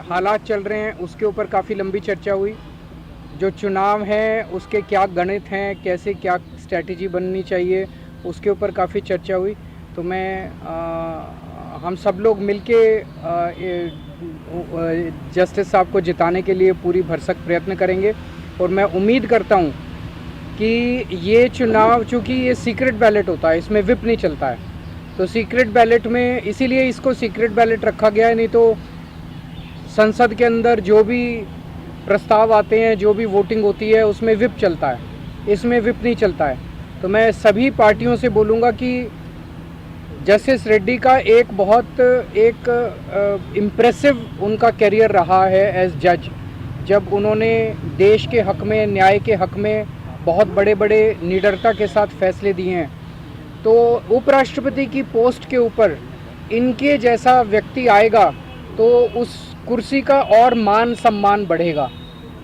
हालात चल रहे हैं उसके ऊपर काफ़ी लंबी चर्चा हुई। जो चुनाव हैं उसके क्या गणित हैं, कैसे क्या स्ट्रैटेजी बननी चाहिए, उसके ऊपर काफ़ी चर्चा हुई। तो हम सब लोग मिलके जस्टिस साहब को जिताने के लिए पूरी भरसक प्रयत्न करेंगे। और मैं उम्मीद करता हूँ कि ये चुनाव, चूँकि ये सीक्रेट बैलेट होता है, इसमें विप नहीं चलता है, तो सीक्रेट बैलेट में इसीलिए इसको सीक्रेट बैलेट रखा गया है। नहीं तो संसद के अंदर जो भी प्रस्ताव आते हैं, जो भी वोटिंग होती है, उसमें विप चलता है, इसमें विप नहीं चलता है। तो मैं सभी पार्टियों से बोलूँगा कि जस्टिस रेड्डी का एक बहुत इम्प्रेसिव उनका करियर रहा है एज जज, जब उन्होंने देश के हक में, न्याय के हक में बहुत बड़े बड़े निडरता के साथ फैसले दिए हैं। तो उपराष्ट्रपति की पोस्ट के ऊपर इनके जैसा व्यक्ति आएगा तो उस कुर्सी का और मान सम्मान बढ़ेगा।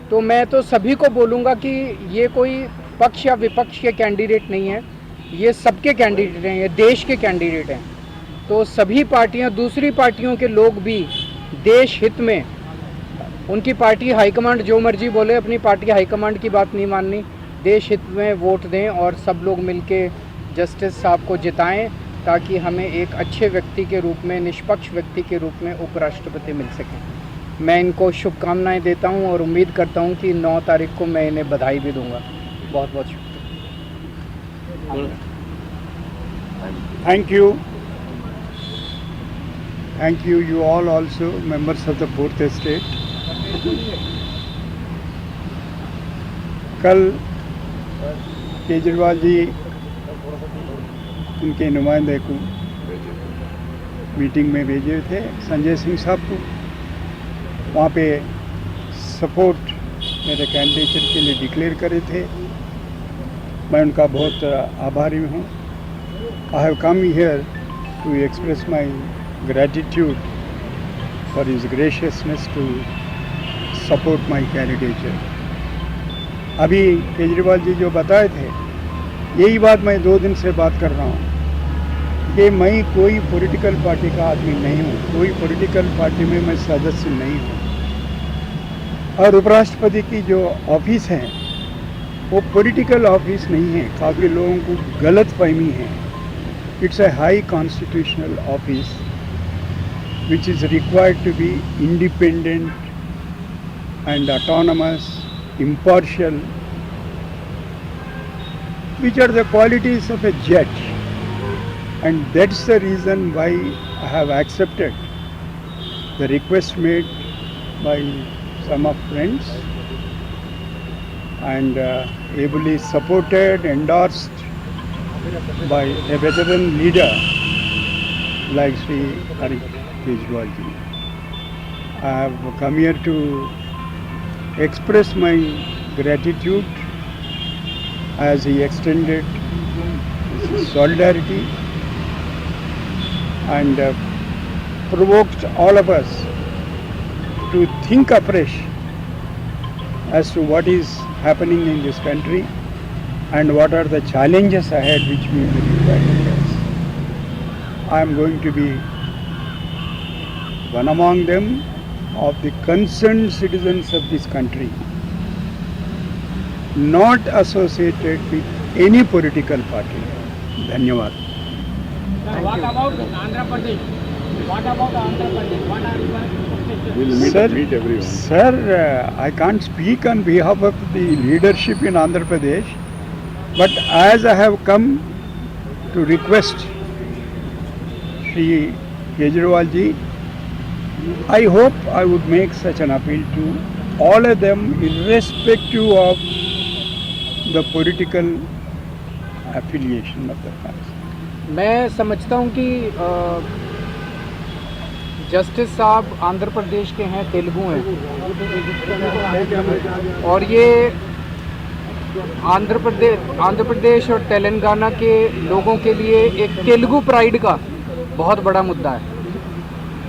तो मैं तो सभी को बोलूँगा कि ये कोई पक्ष या विपक्ष के कैंडिडेट नहीं है, ये सबके कैंडिडेट हैं, ये देश के कैंडिडेट हैं। तो सभी पार्टियां, दूसरी पार्टियों के लोग भी देश हित में, उनकी पार्टी हाईकमांड जो मर्जी बोले, अपनी पार्टी हाईकमांड की बात नहीं माननी, देश हित में वोट दें और सब लोग मिलके जस्टिस साहब को जिताएं, ताकि हमें एक अच्छे व्यक्ति के रूप में, निष्पक्ष व्यक्ति के रूप में उपराष्ट्रपति मिल सकें। मैं इनको शुभकामनाएं देता हूं और उम्मीद करता हूं कि 9 तारीख को मैं इन्हें बधाई भी दूंगा। बहुत बहुत शुक्रिया। Thank you. Thank you, you all also members of the fourth estate. कल केजरीवाल जी उनके नुमाइंदे को मीटिंग में भेजे थे, संजय सिंह साहब को। वहाँ पे सपोर्ट मेरे कैंडिडेट के लिए डिक्लेयर करे थे। मैं उनका बहुत आभारी हूँ। I have come here to express my gratitude for his graciousness to support my candidature. अभी केजरीवाल जी जो बताए थे, यही बात मैं 2 दिन से बात कर रहा हूँ कि मैं कोई पॉलिटिकल पार्टी का आदमी नहीं हूँ, कोई पॉलिटिकल पार्टी में मैं सदस्य नहीं हूँ। और उपराष्ट्रपति की जो ऑफिस है वो पॉलिटिकल ऑफिस नहीं है, काफ़ी लोगों को गलत फहमी है। It's a high constitutional office which is required to be independent and autonomous, impartial, which are the qualities of a judge. And that's the reason why I have accepted the request made by some of friends and ably supported, endorsed by a veteran leader like Sri Arvind Kejriwal ji. I have come here to express my gratitude as he extended his solidarity and provoked all of us to think afresh as to what is happening in this country and what are the challenges ahead which we will require to face. I am going to be one among them of the concerned citizens of this country, not associated with any political party. Dhanyawad. What about Andhra Pradesh? What about Andhra Pradesh? What are your expectations? We'll meet everyone. Sir, I can't speak on behalf of the leadership in Andhra Pradesh, but as I have come to request Shri Kejriwal ji, I hope I would make such an appeal to all of them irrespective of the political affiliation of the party. मैं समझता हूँ कि justice साहब आंध्र प्रदेश के हैं, तेलुगु हैं, और ये आंध्र प्रदेश और तेलंगाना के लोगों के लिए एक तेलुगु प्राइड का बहुत बड़ा मुद्दा है।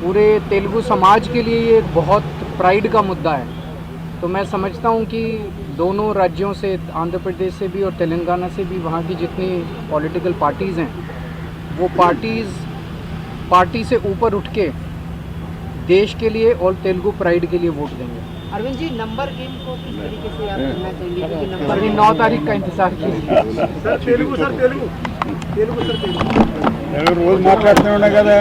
पूरे तेलुगु समाज के लिए ये एक बहुत प्राइड का मुद्दा है। तो मैं समझता हूँ कि दोनों राज्यों से, आंध्र प्रदेश से भी और तेलंगाना से भी, वहाँ की जितनी पॉलिटिकल पार्टीज़ हैं, वो पार्टी से ऊपर उठ के देश के लिए और तेलुगु प्राइड के लिए वोट देंगे। अरविंद जी, नंबर गेम को किस तरीके से आप करना चाहेंगे, क्योंकि नंबर अभी 9 तारीख का इंतजार कीजिए। రోజు మాట్లాడుతూనే ఉన్నా కదా